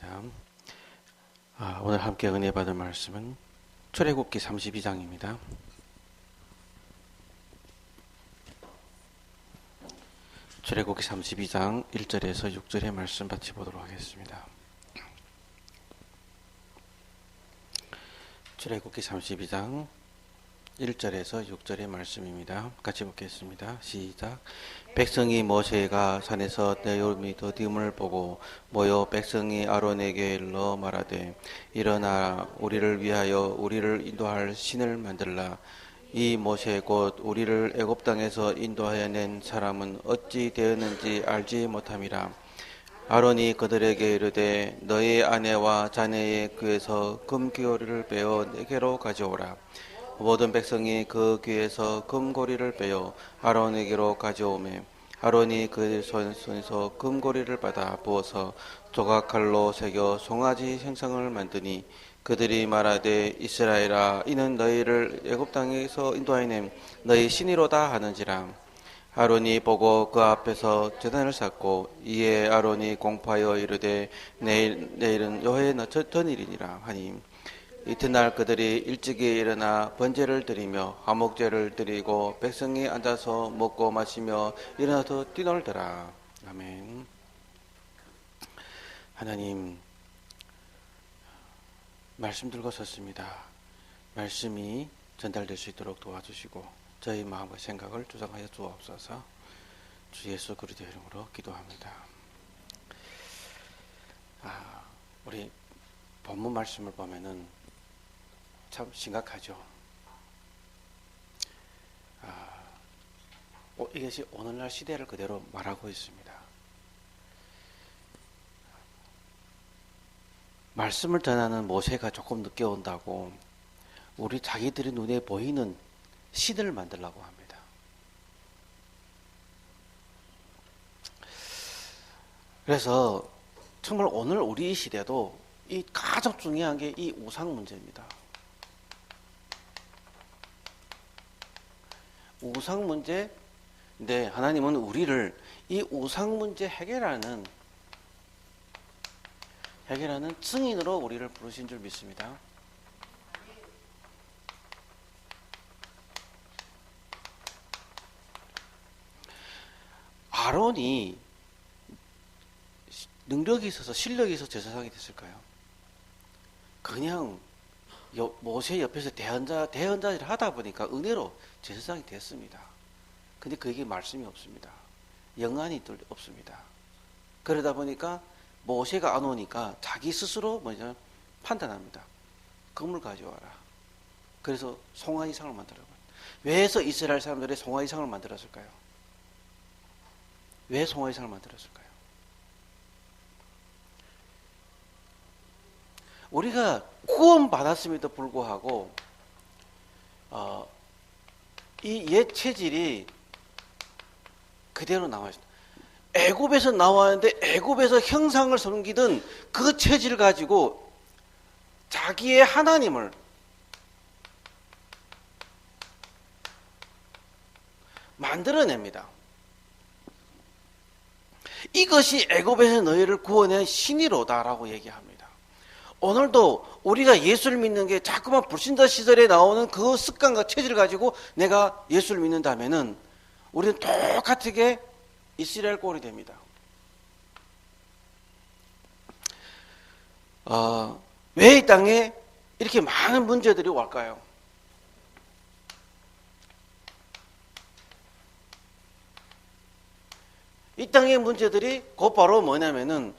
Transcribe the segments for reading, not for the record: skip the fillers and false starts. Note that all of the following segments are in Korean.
기도하겠습니다. 오늘 함께 은혜 받을 말씀은 출애굽기 32장입니다. 출애굽기 32장 1절에서 6절의 말씀 같이 보도록 하겠습니다. 출애굽기 32장 1절에서 6절의 말씀입니다. 같이 보겠습니다. 시작. 백성이 모세가 산에서 떼어미 더디움을 보고 모여 백성이 아론에게 일러 말하되 일어나 우리를 위하여 우리를 인도할 신을 만들라. 이 모세 곧 우리를 애굽 땅에서 인도하여 낸 사람은 어찌 되었는지 알지 못함이라. 아론이 그들에게 이르되 너희 아내와 자네의 귀에서 금귀걸이를 빼어 내게로 가져오라. 모든 백성이 그 귀에서 금고리를 빼어 아론에게로 가져오매 아론이 그 손에서 금고리를 받아 부어서 조각칼로 새겨 송아지 형상을 만드니 그들이 말하되 이스라엘아 이는 너희를 애굽 땅에서 인도하여낸 너희 신이로다 하는지라. 아론이 보고 그 앞에서 제단을 쌓고 이에 아론이 공포하여 이르되 내일은 여호와의 전일이니라 하니 이튿날 그들이 일찍이 일어나 번제를 드리며 화목제를 드리고 백성이 앉아서 먹고 마시며 일어나서 뛰놀더라. 아멘. 하나님, 말씀 들고 섰습니다. 말씀이 전달될 수 있도록 도와주시고 저희 마음과 생각을 조정하여 주옵소서. 주 예수 그리스도의 이름으로 기도합니다. 우리 본문 말씀을 보면은 참 심각하죠. 이것이 오늘날 시대를 그대로 말하고 있습니다. 말씀을 전하는 모세가 조금 늦게 온다고 우리 자기들의 눈에 보이는 신을 만들려고 합니다. 그래서 정말 오늘 우리 시대도 이 가장 중요한 게 이 우상 문제입니다. 우상 문제인데 하나님은 우리를 이 우상 문제 해결하는 증인으로 우리를 부르신 줄 믿습니다. 아론이 능력이 있어서 실력이 있어서 제사장이 됐을까요? 그냥 모세 옆에서 대언자를 하다 보니까 은혜로 제사장이 됐습니다. 근데 그에게 말씀이 없습니다. 영안이 없습니다. 그러다 보니까 모세가 안 오니까 자기 스스로 판단합니다. 금을 가져와라. 그래서 송아지상을 만들어요. 왜 해서 이스라엘 사람들이 송아지상을 만들었을까요? 왜 송아지상을 만들었을까요? 우리가 구원받았음에도 불구하고 이 옛 체질이 그대로 남아있습니다. 애굽에서 나왔는데 애굽에서 형상을 섬기던 그 체질을 가지고 자기의 하나님을 만들어냅니다. 이것이 애굽에서 너희를 구원한 신이로다라고 얘기합니다. 오늘도 우리가 예수를 믿는 게 자꾸만 불신자 시절에 나오는 그 습관과 체질을 가지고 내가 예수를 믿는다면은 우리는 똑같게 이스라엘 꼴이 됩니다. 왜 이 땅에 이렇게 많은 문제들이 올까요? 이 땅의 문제들이 곧바로 뭐냐면은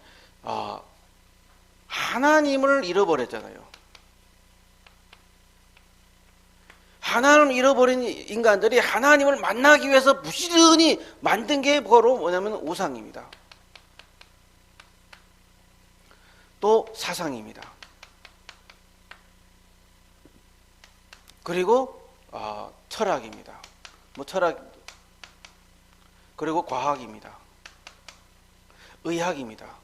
하나님을 잃어버렸잖아요. 하나님을 잃어버린 인간들이 하나님을 만나기 위해서 부지런히 만든 게 바로 뭐냐면 우상입니다. 또 사상입니다. 그리고 철학입니다. 그리고 과학입니다. 의학입니다.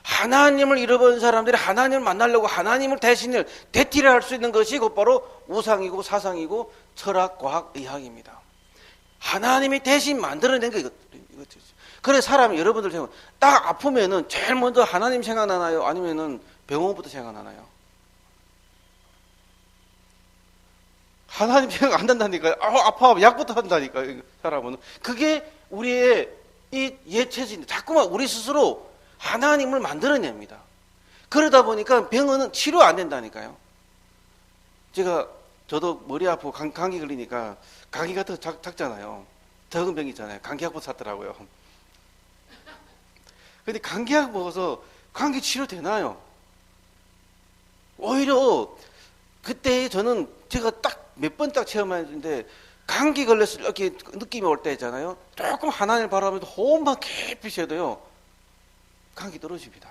하나님을 잃어버린 사람들이 하나님을 만나려고 하나님을 대신을 대티를 할 수 있는 것이 곧바로 우상이고 사상이고 철학, 과학, 의학입니다. 하나님이 대신 만들어낸 게 이것. 그래 사람이 여러분들 생각 딱 아프면은 제일 먼저 하나님 생각나나요? 아니면은 병원부터 생각나나요? 하나님 생각 안 난다니까요. 아파 약부터 한다니까요. 사람은 그게 우리의 이 예체질인데 자꾸만 우리 스스로 하나님을 만들어냅니다. 그러다 보니까 병은 치료 안 된다니까요. 저도 머리 아프고 감기 걸리니까 감기가 더 작잖아요. 적은 병 있잖아요. 감기약부 샀더라고요. 근데 감기약 먹어서 감기 치료 되나요? 오히려 그때 저는 제가 딱 몇 번 딱 체험했는데 감기 걸렸을 때 이렇게 느낌이 올 때 있잖아요. 조금 하나님을 바라보면서 호흡만 깊이 쉬어도요. 감기 떨어집니다.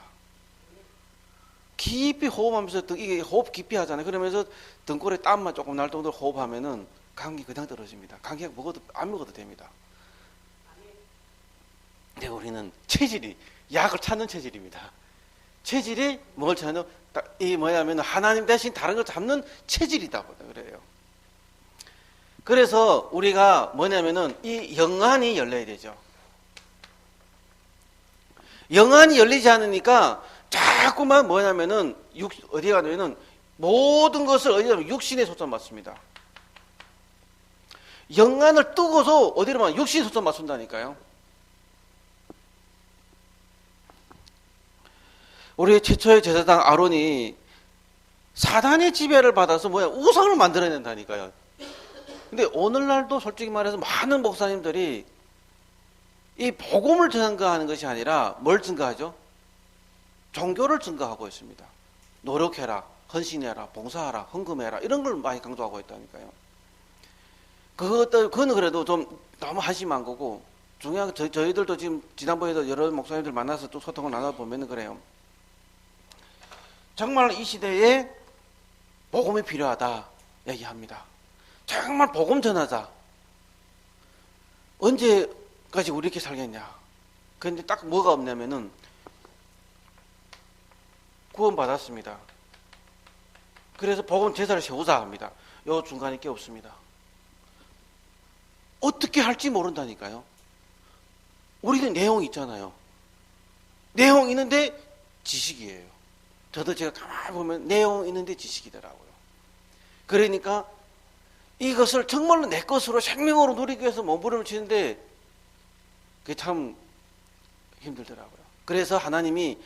깊이 호흡하면서 이게 호흡 깊이 하잖아요. 그러면서 등골에 땀만 조금 날 정도로 호흡하면은 감기 그냥 떨어집니다. 감기약 먹어도 안 먹어도 됩니다. 근데 우리는 체질이 약을 찾는 체질입니다. 체질이 뭘 찾는 이 뭐냐면 하나님 대신 다른 걸 잡는 체질이다 보다 그래요. 그래서 우리가 뭐냐면은 이 영안이 열려야 되죠. 영안이 열리지 않으니까 자꾸만 뭐냐면은 어디 가냐면은 모든 것을 어디 가면 육신에 초점 맞습니다. 영안을 뜨고서 어디로 가면 육신에 초점 맞춘다니까요. 우리 최초의 제사장 아론이 사단의 지배를 받아서 우상을 만들어낸다니까요. 근데 오늘날도 솔직히 말해서 많은 목사님들이 이 복음을 증거하는 것이 아니라 뭘 증거하죠? 종교를 증거하고 있습니다. 노력해라, 헌신해라, 봉사하라, 헌금해라 이런 걸 많이 강조하고 있다니까요. 그거는 그래도 좀 너무 한심한 거고 중요한 저희들도 지금 지난번에도 여러 목사님들 만나서 또 소통을 나눠보면 그래요. 정말 이 시대에 복음이 필요하다 얘기합니다. 정말 복음 전하자. 언제까지 우리 이렇게 살겠냐. 그런데 딱 뭐가 없냐면은 구원 받았습니다. 그래서 복음 제사를 세우자 합니다. 요 중간에 게 없습니다. 어떻게 할지 모른다니까요. 우리는 내용이 있잖아요. 내용이 있는데 지식이에요. 저도 제가 가만히 보면 내용이 있는데 지식이더라고요. 그러니까 이것을 정말로 내 것으로 생명으로 누리기 위해서 몸부림을 치는데 그게 참 힘들더라고요. 그래서 하나님이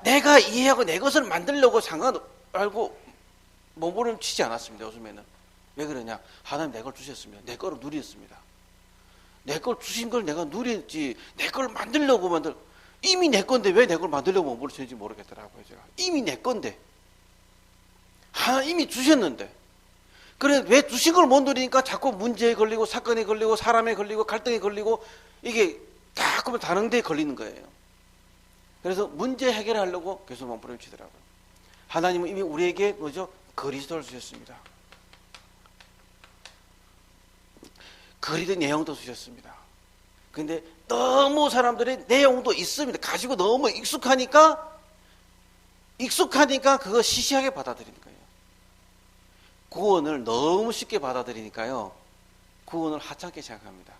내가 이해하고 내 것을 만들려고 상관 알고 몸부림 치지 않았습니다. 요즘에는. 왜 그러냐? 하나님 내 걸 주셨으면 내 거를 누렸습니다. 내 걸 주신 걸 내가 누렸지 내 걸 만들려고 이미 내 건데 왜 내 걸 만들려고 몸부림 치는지 모르겠더라고요. 제가 이미 내 건데 하나님 이미 주셨는데 그래 왜 주신 걸 못 누리니까 자꾸 문제에 걸리고 사건에 걸리고 사람에 걸리고 갈등에 걸리고 이게 자꾸 다른 데에 걸리는 거예요. 그래서 문제 해결하려고 계속 몸부림 치더라고요. 하나님은 이미 우리에게 뭐죠? 그리스도를 주셨습니다. 그리스도의 내용도 주셨습니다. 근데 너무 사람들의 내용도 있습니다. 가지고 너무 익숙하니까 그거 시시하게 받아들이는 거예요. 구원을 너무 쉽게 받아들이니까요. 구원을 하찮게 생각합니다.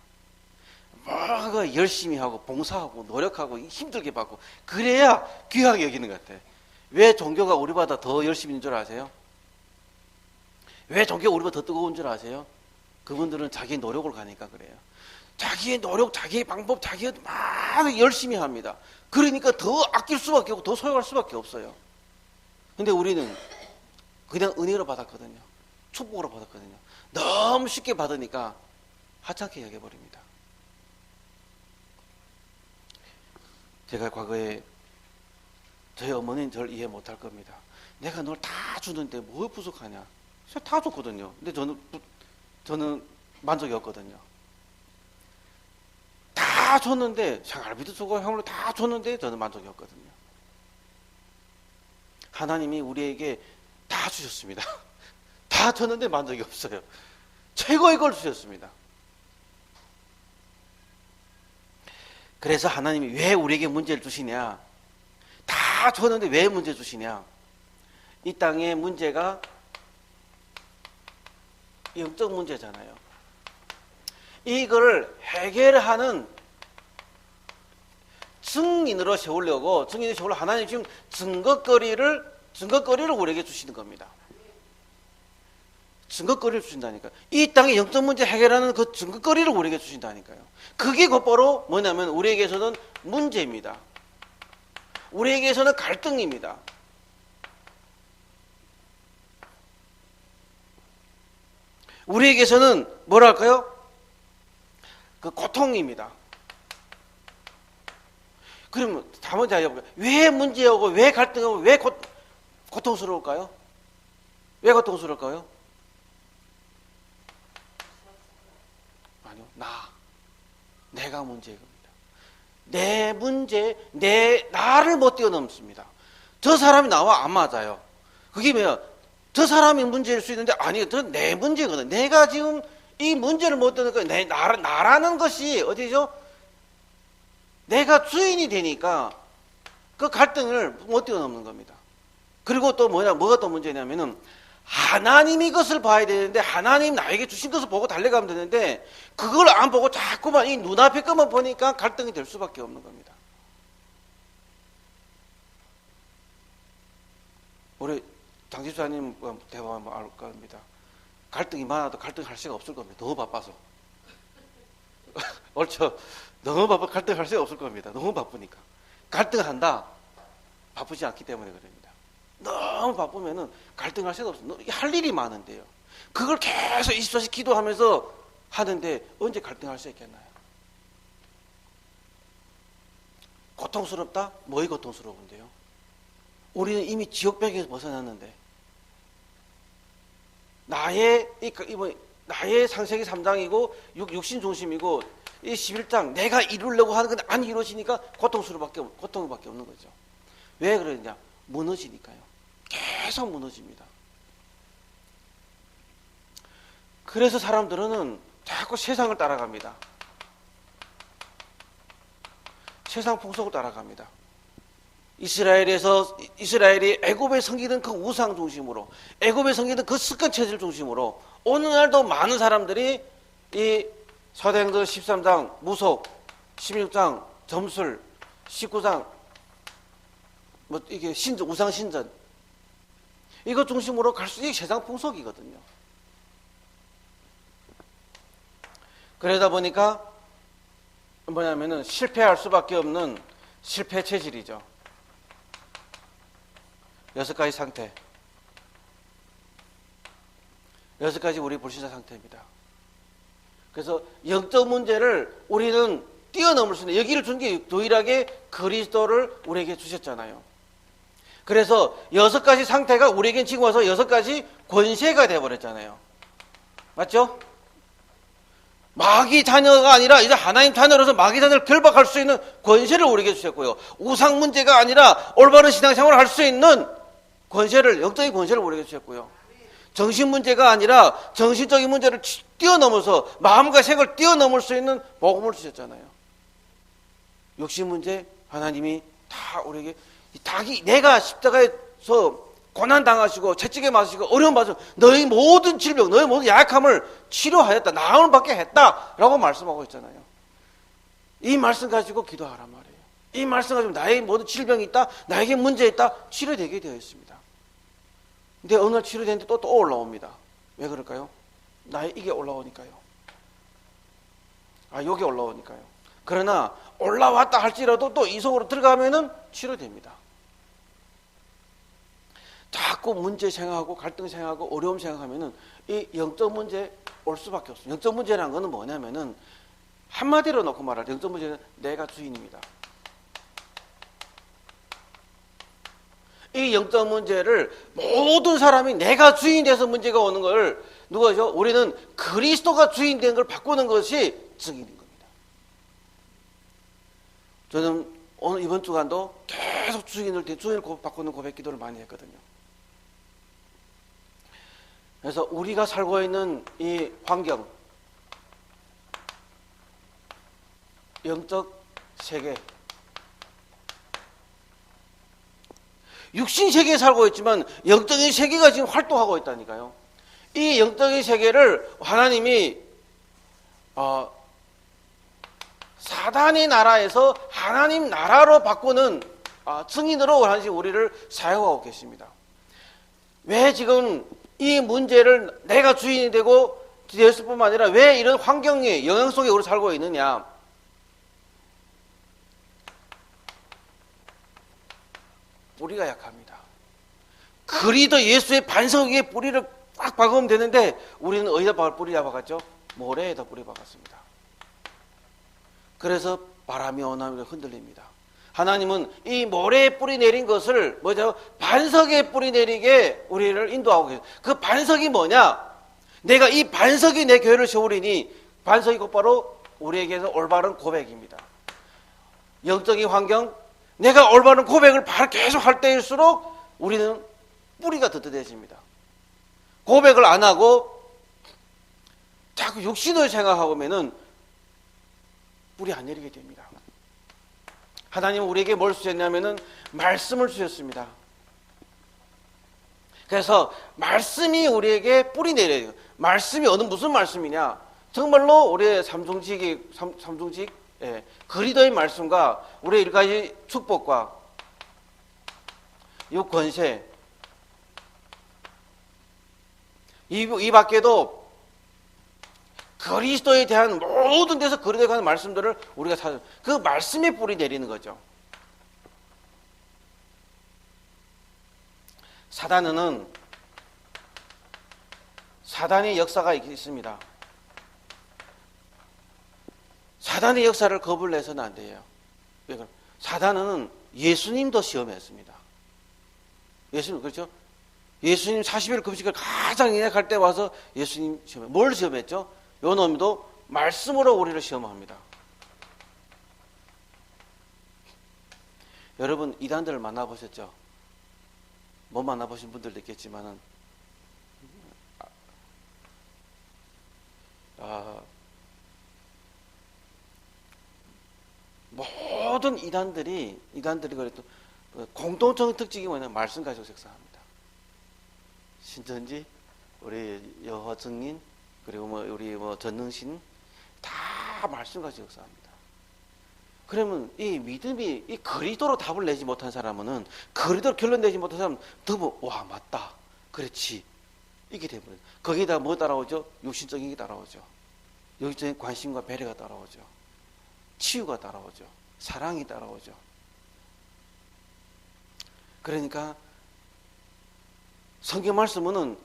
뭔가 열심히 하고 봉사하고 노력하고 힘들게 받고 그래야 귀하게 여기는 것 같아요. 왜 종교가 우리보다 더 열심히 있는 줄 아세요? 왜 종교가 우리보다 더 뜨거운 줄 아세요? 그분들은 자기의 노력을 가니까 그래요. 자기의 노력, 자기의 방법, 자기가 막 열심히 합니다. 그러니까 더 아낄 수밖에 없고 더 소용할 수밖에 없어요. 근데 우리는 그냥 은혜로 받았거든요. 축복으로 받았거든요. 너무 쉽게 받으니까 하찮게 여겨버립니다. 제가 과거에 저희 어머니는 저를 이해 못할 겁니다. 내가 널 다 주는데 뭘 부족하냐. 제가 다 줬거든요. 근데 저는 만족이 없거든요. 다 줬는데 생활비도 주고 형을 다 줬는데 저는 만족이 없거든요. 하나님이 우리에게 다 주셨습니다. 다 줬는데 만족이 없어요. 최고의 걸 주셨습니다. 그래서 하나님이 왜 우리에게 문제를 주시냐? 다 줬는데 왜 문제 주시냐? 이 땅의 문제가 영적 문제잖아요. 이걸 해결하는 증인으로 세우려고 하나님 지금 증거거리를 우리에게 주시는 겁니다. 증거거리를 주신다니까요. 이 땅의 영적 문제 해결하는 그 증거거리를 우리에게 주신다니까요. 그게 곧바로 뭐냐면 우리에게서는 문제입니다. 우리에게서는 갈등입니다. 우리에게서는 뭐랄까요? 그 고통입니다. 그러면 한번 자 해볼까요? 왜 문제하고 왜 갈등하고 왜 고통스러울까요? 왜 고통스러울까요? 아니요, 내가 문제인 겁니다. 내 문제, 나를 못 뛰어넘습니다. 저 사람이 나와 안 맞아요. 그게 뭐야? 저 사람이 문제일 수 있는데 아니요, 내 문제거든. 내가 지금 이 문제를 못 뛰어넘으니까 나라는 것이 어디죠? 내가 주인이 되니까 그 갈등을 못 뛰어넘는 겁니다. 그리고 또 뭐가 또 문제냐면은 하나님이 이것을 봐야 되는데 하나님 나에게 주신 것을 보고 달려가면 되는데 그걸 안 보고 자꾸만 이 눈앞의 것만 보니까 갈등이 될 수밖에 없는 겁니다. 우리 장 집사님 대화하면 알 겁니다. 갈등이 많아도 갈등할 수가 없을 겁니다. 너무 바빠서. 옳죠? 너무 바빠 갈등할 수가 없을 겁니다. 너무 바쁘니까. 갈등한다. 바쁘지 않기 때문에 그럽니다. 너무 바쁘면은 갈등할 수가 없어요. 할 일이 많은데요. 그걸 계속 24시 기도하면서 하는데 언제 갈등할 수 있겠나요? 고통스럽다? 뭐이 고통스러운데요? 우리는 이미 지옥벽에서 벗어났는데 나의 창세기 3장이고 육신 중심이고 이 11장 내가 이루려고 하는 건데 안 이루어지니까 고통밖에 없는 거죠. 왜 그러냐? 무너지니까요. 계속 무너집니다. 그래서 사람들은 자꾸 세상을 따라갑니다. 세상 풍속을 따라갑니다. 이스라엘이 애굽에 섬기던 그 우상 중심으로, 애굽에 섬기던 그 습관 체질 중심으로 오늘날도 많은 사람들이 이 사도행전 13장 무속, 16장 점술, 19장 이게 우상 신전 이것 중심으로 갈수록 세상 풍속이거든요. 그러다 보니까 뭐냐면은 실패할 수밖에 없는 실패 체질이죠. 6가지 상태. 6가지 우리 불신자 상태입니다. 그래서 영적 문제를 우리는 뛰어넘을 수 있는 여기를 준 게 유일하게 그리스도를 우리에게 주셨잖아요. 그래서 6가지 상태가 우리에겐 지금 와서 6가지 권세가 되어버렸잖아요. 맞죠? 마귀 자녀가 아니라 이제 하나님 자녀로서 마귀 자녀를 결박할 수 있는 권세를 우리에게 주셨고요. 우상 문제가 아니라 올바른 신앙생활을 할 수 있는 영적인 권세를 우리에게 주셨고요. 정신 문제가 아니라 정신적인 문제를 뛰어넘어서 마음과 생을 뛰어넘을 수 있는 복음을 주셨잖아요. 욕심 문제 하나님이 다 우리에게 내가 십자가에서 고난 당하시고 채찍에 맞으시고 어려움 받으시고 너희 모든 질병, 너희 모든 약함을 치료하였다, 나음을 받게 했다라고 말씀하고 있잖아요. 이 말씀 가지고 기도하란 말이에요. 이 말씀 가지고 나의 모든 질병이 있다, 나에게 문제 있다, 치료되게 되어 있습니다. 근데 어느 날 치료되는데 또 올라옵니다. 왜 그럴까요? 이게 올라오니까요. 여기 올라오니까요. 그러나 올라왔다 할지라도 또 이 속으로 들어가면은 치료됩니다. 자꾸 문제 생각하고 갈등 생각하고 어려움 생각하면은 이 영적 문제 올 수밖에 없어요. 영적 문제라는 것은 뭐냐면은 한마디로 놓고 말할 때 영적 문제는 내가 주인입니다. 이 영적 문제를 모든 사람이 내가 주인 돼서 문제가 오는 걸 누가죠? 우리는 그리스도가 주인 된 걸 바꾸는 것이 증인인 겁니다. 저는 오늘 이번 주간도 계속 주인을 바꾸는 고백 기도를 많이 했거든요. 그래서 우리가 살고 있는 이 환경, 영적 세계, 육신 세계에 살고 있지만 영적인 세계가 지금 활동하고 있다니까요. 이 영적인 세계를 하나님이 사단의 나라에서 하나님 나라로 바꾸는 증인으로 하나님 우리를 사용하고 계십니다. 왜 지금 이 문제를 내가 주인이 되고 되었을 뿐만 아니라 왜 이런 환경의 영향 속에 우리 살고 있느냐? 뿌리가 약합니다. 그리도 예수의 반석 위에 뿌리를 딱 박으면 되는데 우리는 어디다 뿌리 박았죠? 모래에다 뿌리 박았습니다. 그래서 바람이 오나면 흔들립니다. 하나님은 이 모래에 뿌리 내린 것을 뭐죠? 반석에 뿌리 내리게 우리를 인도하고 계세요. 그 반석이 뭐냐? 내가 이 반석이 내 교회를 세우리니, 반석이 곧바로 우리에게는 올바른 고백입니다. 영적인 환경, 내가 올바른 고백을 계속 할 때일수록 우리는 뿌리가 든든해집니다. 고백을 안 하고 자꾸 육신을 생각하면은 뿌리 안 내리게 됩니다. 하나님은 우리에게 뭘 주셨냐면은 말씀을 주셨습니다. 그래서 말씀이 우리에게 뿌리 내려요. 말씀이 무슨 말씀이냐? 정말로 우리의 삼중직, 그리스도의 말씀과 우리의 일가지 축복과 이 권세, 이 밖에도 그리스도에 대한 모든 데서 그리스도에 관한 말씀들을 우리가 찾아요. 그 말씀에 뿌리 내리는 거죠. 사단의 역사가 있습니다. 사단의 역사를 겁을 내서는 안 돼요. 사단은 예수님도 시험했습니다. 예수님, 그렇죠? 예수님 40일 금식을 가장 인약할 때 와서 예수님 시험해. 뭘 시험했죠? 요 놈도 말씀으로 우리를 시험합니다. 여러분, 이단들을 만나보셨죠? 못 만나보신 분들도 있겠지만은, 모든 이단들이 그래도 공통적인 특징이 뭐냐면 말씀 가지고 역사합니다. 신천지, 우리 여호와 증인, 그리고 우리 전능신 다 말씀 가지고 역사합니다. 그러면 이 믿음이 이 그리스도로 답을 내지 못한 사람은, 그리스도로 결론 내지 못한 사람은 더 와 맞다, 그렇지, 이게 되버려요. 거기에다 뭐 따라오죠? 육신적인 게 따라오죠. 육신적인 관심과 배려가 따라오죠. 치유가 따라오죠. 사랑이 따라오죠. 그러니까 성경 말씀은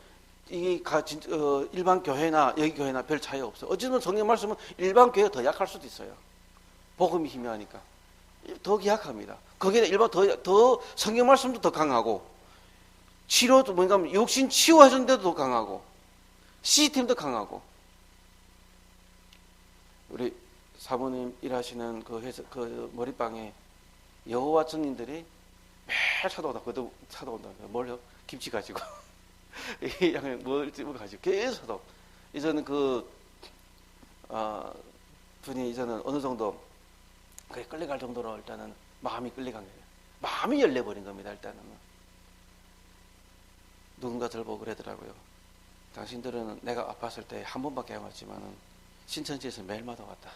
일반 교회나 여기 교회나 별 차이 없어요. 어쨌든 성경 말씀은 일반 교회가 더 약할 수도 있어요. 복음이 희미하니까 더 약합니다. 거기에 일반 더 성경 말씀도 더 강하고, 치료도 뭔가 육신 치유하는 데도 더 강하고, 시스템도 강하고. 우리 사모님 일하시는 그 머리방에 여호와 증인들이 매일 찾아온다. 그것도 찾아온다. 뭘요? 김치 가지고. 양을 뭘 가지고 계속. 이제는 분이 이제는 어느 정도 그래 끌려갈 정도로 일단은 마음이 끌려간 거예요. 마음이 열려버린 겁니다. 일단은 누군가 들 보고 그러더라고요. 당신들은 내가 아팠을 때 한 번밖에 안 왔지만은 신천지에서 매일마다 왔다.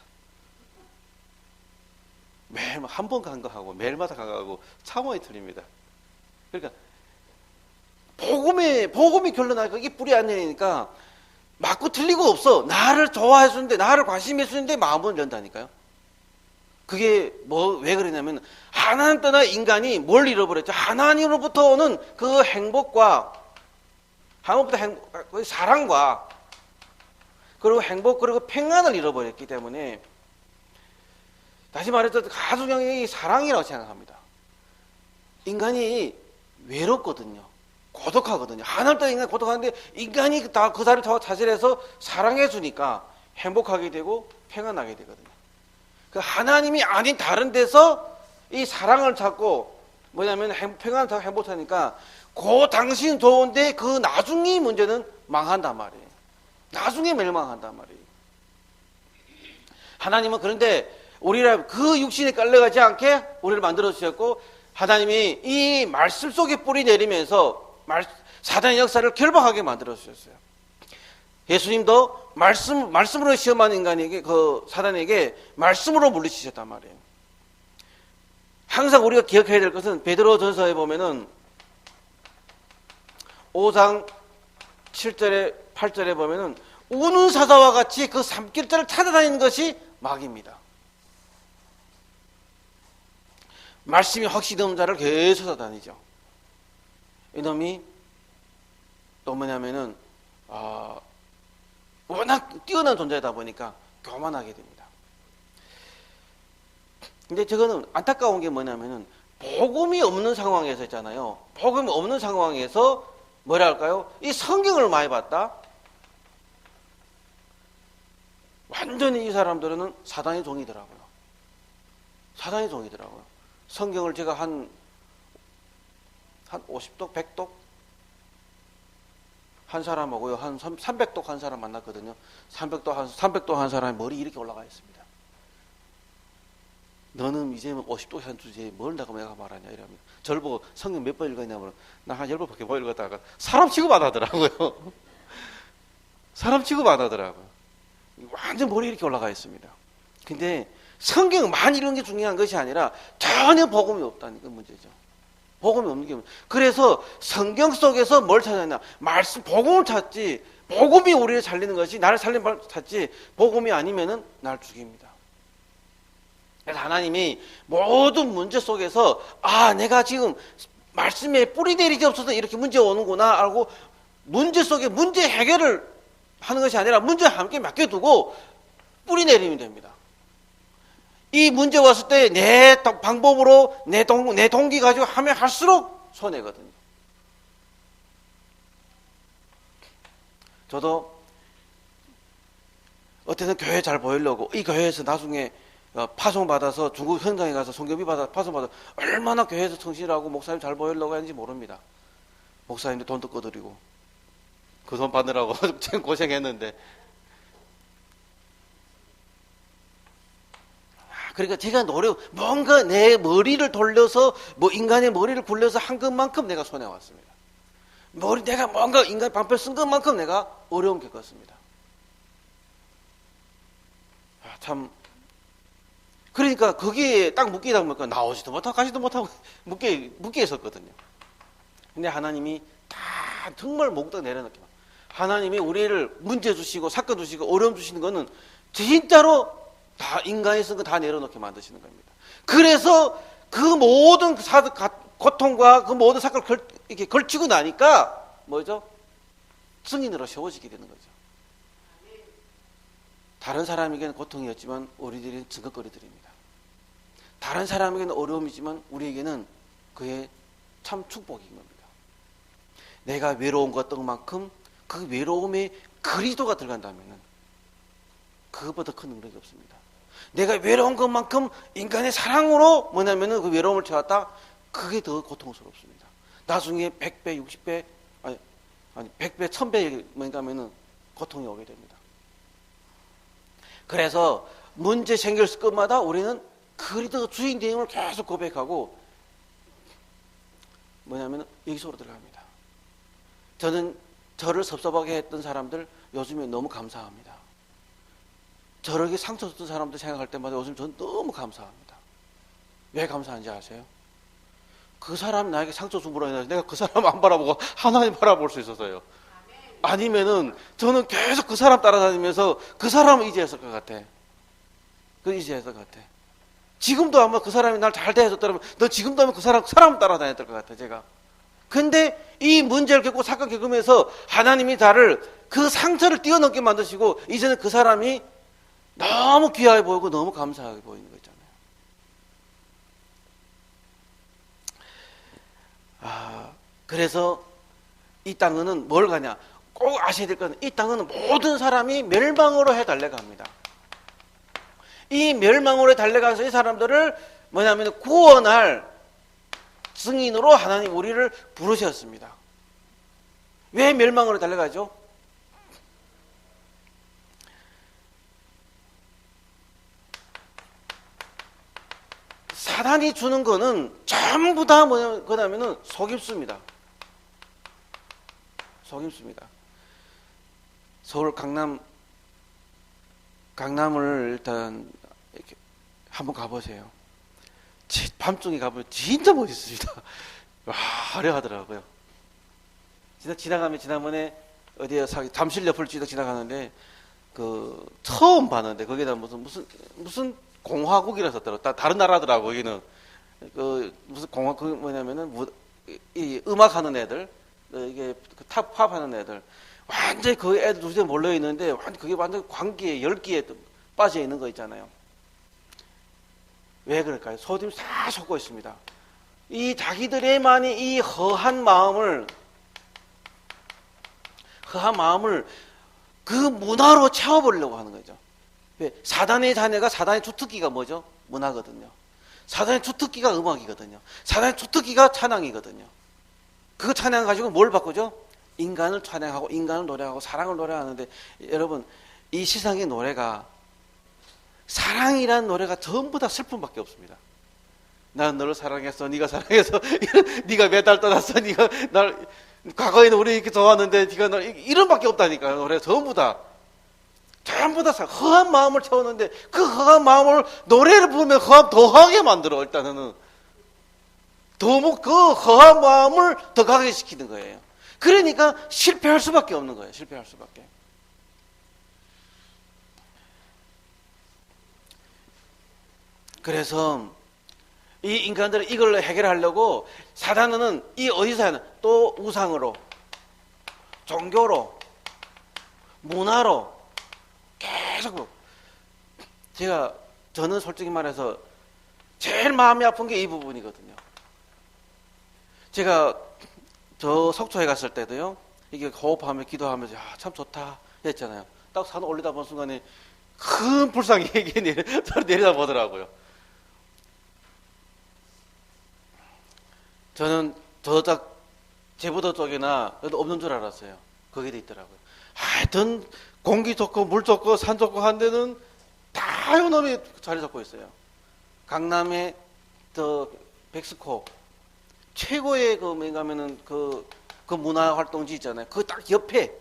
매일 한 번 간 거 하고 매일마다 간 거 하고 차원이 틀립니다. 그러니까 복음이 결론나니까 이게 뿌리 안 내리니까 맞고 틀리고 없어. 나를 좋아해 주는데, 나를 관심해 주는데 마음은 연다니까요. 그게 왜 그러냐면, 하나님 떠나 인간이 뭘 잃어버렸죠? 하나님으로부터 오는 그 행복과, 사랑과, 그리고 행복, 그리고 평안을 잃어버렸기 때문에, 다시 말해서 가족형이 사랑이라고 생각합니다. 인간이 외롭거든요. 고독하거든요. 하나님 떠나 인간이 고독한데, 인간이 다 그 자리를 차지해서 사랑해 주니까 행복하게 되고 평안하게 되거든요. 그 하나님이 아닌 다른 데서 이 사랑을 찾고 뭐냐면 평안을 찾고 행복하니까 그 당신 좋은데 그 나중에 문제는 망한단 말이에요. 나중에 멸망한단 말이에요. 하나님은 그런데 우리를 그 육신에 깔려가지 않게 우리를 만들어 주셨고, 하나님이 이 말씀 속에 뿌리 내리면서 사단의 역사를 결박하게 만들어 주셨어요. 예수님도 말씀으로 시험한 인간에게, 그 사단에게 말씀으로 물리치셨단 말이에요. 항상 우리가 기억해야 될 것은 베드로전서에 보면은 5장 7절에 8절에 보면은 우는 사자와 같이 그 삼킬자를 찾아다니는 것이 마귀입니다. 말씀이 확실히 없는 자를 계속 찾아다니죠. 이놈이 또 뭐냐면은 워낙 뛰어난 존재다 보니까 교만하게 됩니다. 근데 저거는 안타까운 게 뭐냐면은 복음이 없는 상황에서 있잖아요. 복음이 없는 상황에서 뭐라 할까요? 이 성경을 많이 봤다. 완전히 이 사람들은 사단의 종이더라고요. 사단의 종이더라고요. 성경을 제가 한 50독, 100독 한 사람하고요, 한 300독 한 사람 만났거든요. 300독 한 사람이 머리 이렇게 올라가 있습니다. 너는 이제 50독 한 주제에 뭘 내가 말하냐 이러면 저를 보고 성경 몇 번 읽었냐면 나 한 10번밖에 못 읽었다가 사람 취급 안 하더라고요. 사람 취급 안 하더라고요. 완전 머리 이렇게 올라가 있습니다. 근데 성경만 이런 게 중요한 것이 아니라 전혀 복음이 없다는 게 문제죠. 복음이 없는 게 문제죠. 그래서 성경 속에서 뭘 찾았냐? 말씀, 복음을 찾지. 복음이 우리를 살리는 것이, 나를 살리는 걸 찾지. 복음이 아니면은 날 죽입니다. 그래서 하나님이 모든 문제 속에서 내가 지금 말씀에 뿌리 내리지 없어서 이렇게 문제 오는구나 알고 문제 속에 문제 해결을 하는 것이 아니라 문제 함께 맡겨두고 뿌리 내리면 됩니다. 이 문제 왔을 때 내 방법으로 내 동기 가지고 하면 할수록 손해거든요. 저도 어쨌든 교회 잘 보이려고 이 교회에서 나중에 파송받아서 중국 현장에 가서 성교비 받아 파송받아 얼마나 교회에서 성실하고 목사님 잘 보이려고 했는지 모릅니다. 목사님도 돈도 꺼드리고 그 돈 받느라고 고생했는데, 그러니까 제가 뭔가 내 머리를 돌려서 인간의 머리를 굴려서 한 것만큼 내가 손해왔습니다. 내가 뭔가 인간 방패 쓴 것만큼 내가 어려움 겪었습니다. 참. 그러니까 거기에 딱 묶이다 보니까 나오지도 못하고 가지도 못하고 묶여 있었거든요. 근데 하나님이 다 정말 몽땅 내려놓기만. 하나님이 우리를 문제 주시고 사건 주시고 어려움 주시는 거는 진짜로 다 인간이 쓴 거 다 내려놓게 만드시는 겁니다. 그래서 그 모든 고통과 그 모든 사건을 이렇게 걸치고 나니까 뭐죠? 증인으로 세워지게 되는 거죠. 다른 사람에게는 고통이었지만 우리들은 증거거리들입니다. 다른 사람에게는 어려움이지만 우리에게는 그의 참 축복인 겁니다. 내가 외로운 것만큼 그 외로움에 그리스도가 들어간다면 그것보다 큰 능력이 없습니다. 내가 외로운 것만큼 인간의 사랑으로 뭐냐면은 그 외로움을 채웠다. 그게 더 고통스럽습니다. 나중에 100배, 60배, 아니 100배, 1000배 뭔가면은 고통이 오게 됩니다. 그래서 문제 생겼을 것마다 우리는 그리스도가 주인됨을 계속 고백하고 뭐냐면 여기서로 들어갑니다. 저는 저를 섭섭하게 했던 사람들 요즘에 너무 감사합니다. 저에게 상처 줬던 사람들 생각할 때마다 요즘 저는 너무 감사합니다. 왜 감사한지 아세요? 그 사람이 나에게 상처 줌으로 인해서 내가 그 사람 안 바라보고 하나님 바라볼 수 있어서요. 아니면은 저는 계속 그 사람 따라다니면서 그 사람을 의지했을 것 같아. 의지했을 것 같아. 지금도 아마 그 사람이 날 잘 대해줬다면 너 지금도 아마 그 사람 따라다녔을 것 같아, 제가. 근데 이 문제를 겪고 사건 겪으면서 하나님이 나를 그 상처를 뛰어넘게 만드시고 이제는 그 사람이 너무 귀하게 보이고 너무 감사하게 보이는 거 있잖아요. 그래서 이 땅은 뭘 가냐? 꼭 아셔야 될 것은 이 땅은 모든 사람이 멸망으로 해달래가 합니다. 이 멸망으로 달려가서 이 사람들을 뭐냐면 구원할 증인으로 하나님 우리를 부르셨습니다. 왜 멸망으로 달려가죠? 사단이 주는 거는 전부 다 뭐냐면은 속임수입니다. 속임수입니다. 서울 강남을 일단 이렇게 한번 가보세요. 밤중에 가보면 진짜 멋있습니다. 와, 화려하더라고요. 지나가면 지난번에 어디에 잠실 옆을 지나가는데 처음 봤는데 거기다 무슨 공화국이라 썼더라고. 다른 나라더라고. 거기는 무슨 공화국 뭐냐면은 이 음악하는 애들, 이게 탑 하는 애들, 완전히 그 애들 두세 몰려 있는데 그게 완전 광기에 열기에 빠져 있는 거 있잖아요. 왜 그럴까요? 소dim이 다 솟고 있습니다. 이 자기들의만이 이 허한 마음을 그 문화로 채워보려고 하는 거죠. 사단의 자녀가, 사단의 주특기가 뭐죠? 문화거든요. 사단의 주특기가 음악이거든요. 사단의 주특기가 찬양이거든요. 그 찬양 가지고 뭘 바꾸죠? 인간을 찬양하고 인간을 노래하고 사랑을 노래하는데, 여러분, 이 세상의 노래가, 사랑이라는 노래가 전부 다 슬픔밖에 없습니다. 난 너를 사랑했어, 네가 사랑해서 네가 매달 떠났어, 네가 날, 과거에는 우리 이렇게 좋았는데 네가 날, 이런밖에 없다니까요. 노래 전부 다 허한 마음을 채웠는데, 그 허한 마음을 노래를 부르면 더 허하게 만들어. 일단은 그 허한 마음을 더 가게 시키는 거예요. 그러니까 실패할 수밖에 없는 거예요. 실패할 수밖에. 그래서 이 인간들은 이걸 해결하려고 사단은 이 어디서 하는, 또 우상으로, 종교로, 문화로 계속. 저는 솔직히 말해서 제일 마음이 아픈 게 이 부분이거든요. 제가 저 속초에 갔을 때도요, 이게 호흡하며 기도하면서 참 좋다 했잖아요. 딱 산 올리다 본 순간에 큰 불상이 이게 내려다 보더라고요. 저는 저쪽 제부도 쪽이나 없는 줄 알았어요. 거기도 있더라고요. 하여튼 공기 좋고 물 좋고 산 좋고 한 데는 다 요놈이 자리 잡고 있어요. 강남에 백스코 최고의 뭐냐면은 그 문화 활동지 있잖아요. 그 딱 옆에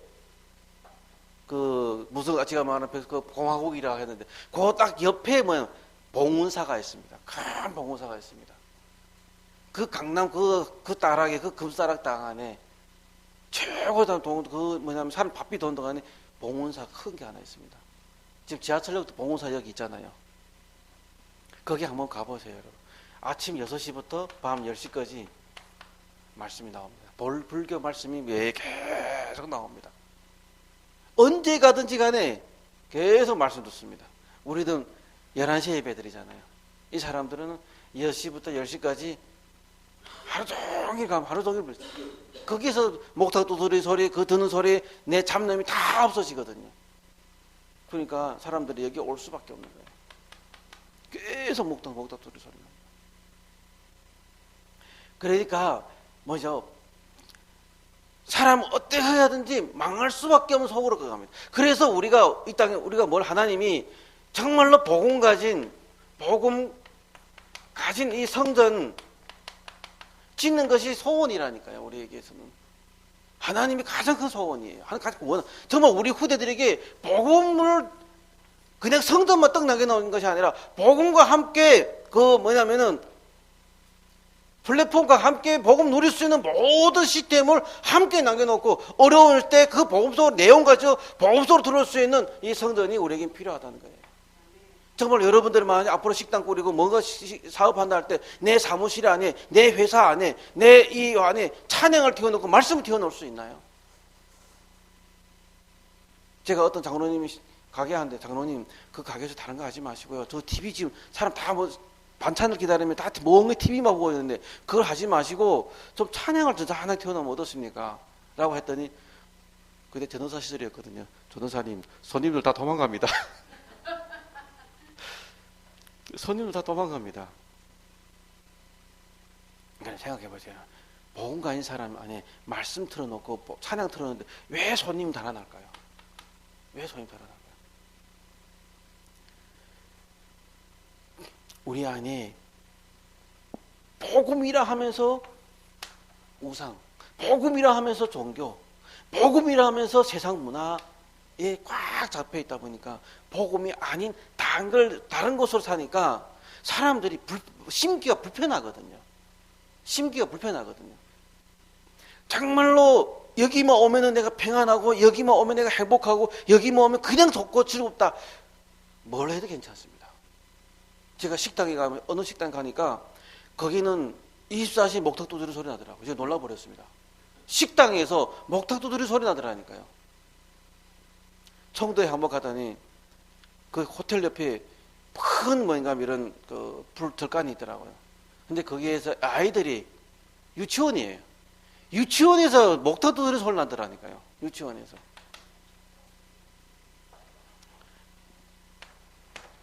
무슨 제가 말하는 그 공화국이라 했는데, 그 딱 옆에 봉은사가 있습니다. 큰 봉은사가 있습니다. 그 강남 그 따락에, 그 금싸락 땅 안에 최고 뭐냐면 사람 바삐 도는 동안에 봉은사 큰 게 하나 있습니다. 지금 지하철역도 봉은사역 있잖아요. 거기 한번 가보세요, 여러분. 아침 6시부터 밤 10시까지 말씀이 나옵니다. 불교 말씀이 계속 나옵니다. 언제 가든지 간에 계속 말씀 듣습니다. 우리는 11시에 예배드리잖아요. 이 사람들은 6시부터 10시까지 하루 종일 가면 하루 종일 거기서 목탁 두드리 소리, 그 드는 소리, 내 잡념이 다 없어지거든요. 그러니까 사람들이 여기 올 수밖에 없는 거예요. 계속 목탁 두드리 소리 납니다. 그러니까 뭐죠? 사람 어떻게 해야든지 망할 수밖에 없는 속으로 갑니다. 그래서 우리가 이 땅에 하나님이 정말로 복음 가진 이 성전 짓는 것이 소원이라니까요. 우리에게서는 하나님이 가장 큰 소원이에요. 정말 우리 후대들에게 복음을 그냥 성전만 떡 남겨놓은 것이 아니라 복음과 함께 플랫폼과 함께 복음 누릴 수 있는 모든 시스템을 함께 남겨놓고, 어려울 때 그 복음 속 내용 가지고 복음 속으로 들어올 수 있는 이 성전이 우리에겐 필요하다는 거예요. 정말 여러분들이 만약에 앞으로 식당 꾸리고 뭔가 사업한다 할 때 내 사무실 안에, 내 회사 안에, 내 이 안에 찬양을 띄워놓고 말씀을 띄워놓을 수 있나요? 제가 어떤 장로님이 가게 하는데, 장로님 그 가게에서 다른 거 하지 마시고요, 저 TV 지금 사람 다 반찬을 기다리면 다 뭔가 TV만 보고 있는데 그걸 하지 마시고 좀 찬양을 진짜 하나 띄워놓으면 어떻습니까? 라고 했더니, 그때 전도사 시절이었거든요. 전도사님, 손님들 다 도망갑니다. 손님들 다 도망갑니다. 그러니까 생각해 보세요. 복음 가진 사람 안에 말씀 틀어놓고 찬양 틀어놓는데 왜 손님 달아날까요? 왜 손님 달아날까요? 우리 안에 복음이라 하면서 우상, 복음이라 하면서 종교, 복음이라 하면서 세상 문화, 꽉 잡혀 있다 보니까 복음이 아닌 다른 곳으로 사니까 사람들이 심기가 불편하거든요. 심기가 불편하거든요. 정말로 여기만 오면은 내가 평안하고 여기만 오면 내가 행복하고 여기만 오면 그냥 좋고 즐겁다. 뭘 해도 괜찮습니다. 제가 식당에 가면 어느 식당 가니까 거기는 24시간 목탁 두드리 소리 나더라고요. 제가 놀라버렸습니다. 식당에서 목탁 두드리 소리 나더라니까요. 청도에 한번 가더니 그 호텔 옆에 큰 뭔가 이런 그 불들간이 있더라고요. 근데 거기에서 아이들이 유치원이에요. 유치원에서 목탁 두드리 소리 나더라니까요. 유치원에서.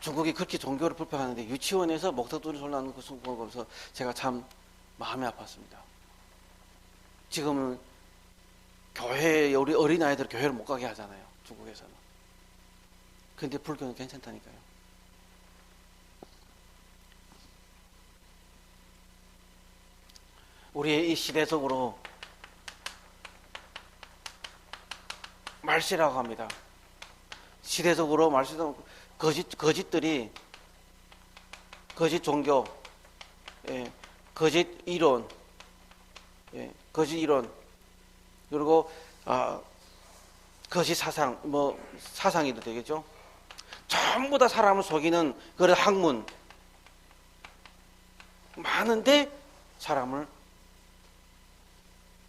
중국이 그렇게 종교를 불평하는데 유치원에서 목탁 두드리 소리 나는 것을 보면서 제가 참 마음이 아팠습니다. 지금은 교회, 우리 어린아이들 교회를 못 가게 하잖아요. 중국에서는. 근데 불교는 괜찮다니까요. 우리의 이 시대적으로 말씨라고 합니다. 시대적으로 말씨도 거짓들이 거짓 종교, 거짓 이론, 거짓 이론, 그리고 거짓 사상, 사상이도 되겠죠. 전부 다 사람을 속이는 그런 학문 많은데 사람을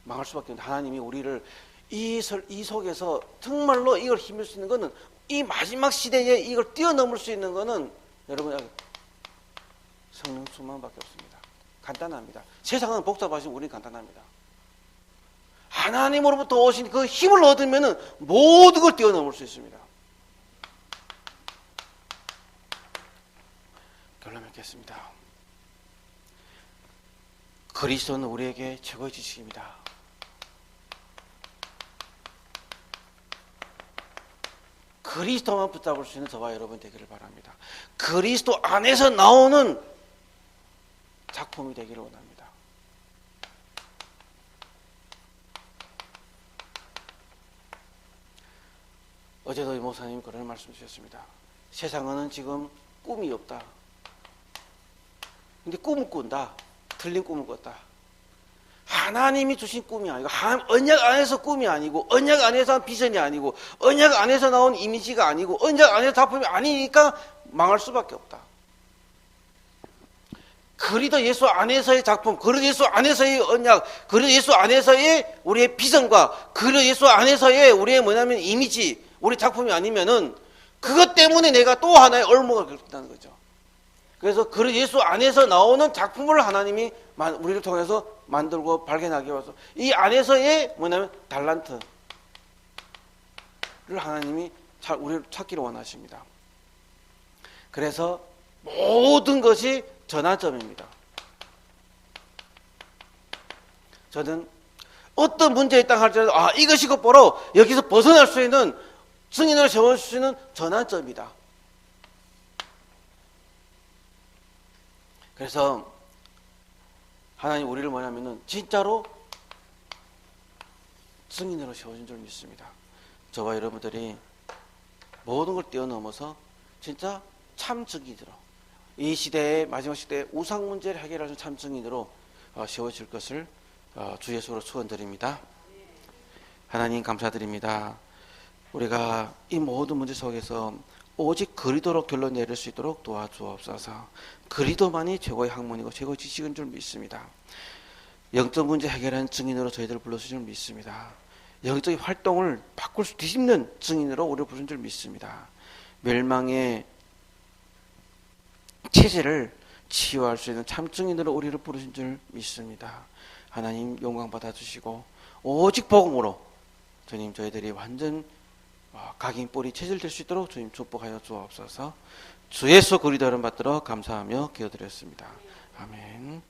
망할 수밖에 없는 하나님이 우리를 이 속에서 정말로 이걸 힘을 수 있는 것은 이 마지막 시대에 이걸 뛰어넘을 수 있는 것은 여러분 성령 충만밖에 없습니다. 간단합니다. 세상은 복잡하지만 우리는 간단합니다. 하나님으로부터 오신 그 힘을 얻으면 모든 걸 뛰어넘을 수 있습니다. 결론 맺겠습니다. 그리스도는 우리에게 최고의 지식입니다. 그리스도만 붙잡을 수 있는 저와 여러분 되기를 바랍니다. 그리스도 안에서 나오는 작품이 되기를 원합니다. 어제도 이 목사님 그런 말씀 주셨습니다. 세상에는 지금 꿈이 없다. 근데 꿈을 꾼다. 틀린 꿈을 꿨다. 하나님이 주신 꿈이 아니고 언약 안에서 꿈이 아니고 언약 안에서 한 비전이 아니고 언약 안에서 나온 이미지가 아니고 언약 안에서 작품이 아니니까 망할 수밖에 없다. 그리스도 예수 안에서의 작품, 그리스도 예수 안에서의 언약, 그리스도 예수 안에서의 우리의 비전과 그리스도 예수 안에서의 우리의 이미지, 우리 작품이 아니면은 그것 때문에 내가 또 하나의 얼목을 겪는다는 거죠. 그래서 그리스도 예수 안에서 나오는 작품을 하나님이 우리를 통해서 만들고 발견하게 와서 이 안에서의 달란트를 하나님이 우리를 찾기를 원하십니다. 그래서 모든 것이 전환점입니다. 저는 어떤 문제에 딱 할지라도 이것이 곧바로 여기서 벗어날 수 있는 승인을 세워줄 수 있는 전환점이다. 그래서 하나님 우리를 진짜로 승인으로 세워준 줄 믿습니다. 저와 여러분들이 모든 걸 뛰어넘어서 진짜 참 증인으로 이 시대의 마지막 시대의 우상 문제를 해결하는 참 증인으로 세워질 것을 주 예수로 축원드립니다. 하나님 감사드립니다. 우리가 이 모든 문제 속에서 오직 그리스도로 결론 내릴 수 있도록 도와주옵소서. 그리스도만이 최고의 학문이고 최고의 지식인 줄 믿습니다. 영적 문제 해결하는 증인으로 저희들을 불러주신 줄 믿습니다. 영적인 활동을 뒤집는 증인으로 우리를 부르신 줄 믿습니다. 멸망의 체제를 치유할 수 있는 참 증인으로 우리를 부르신 줄 믿습니다. 하나님 영광 받아주시고 오직 복음으로 주님 저희들이 완전 각인 뿌리 체질될 수 있도록 주님 축복하여 주옵소서. 주 예수 그리스도 이름 받들어 감사하며 기도드렸습니다. 아멘.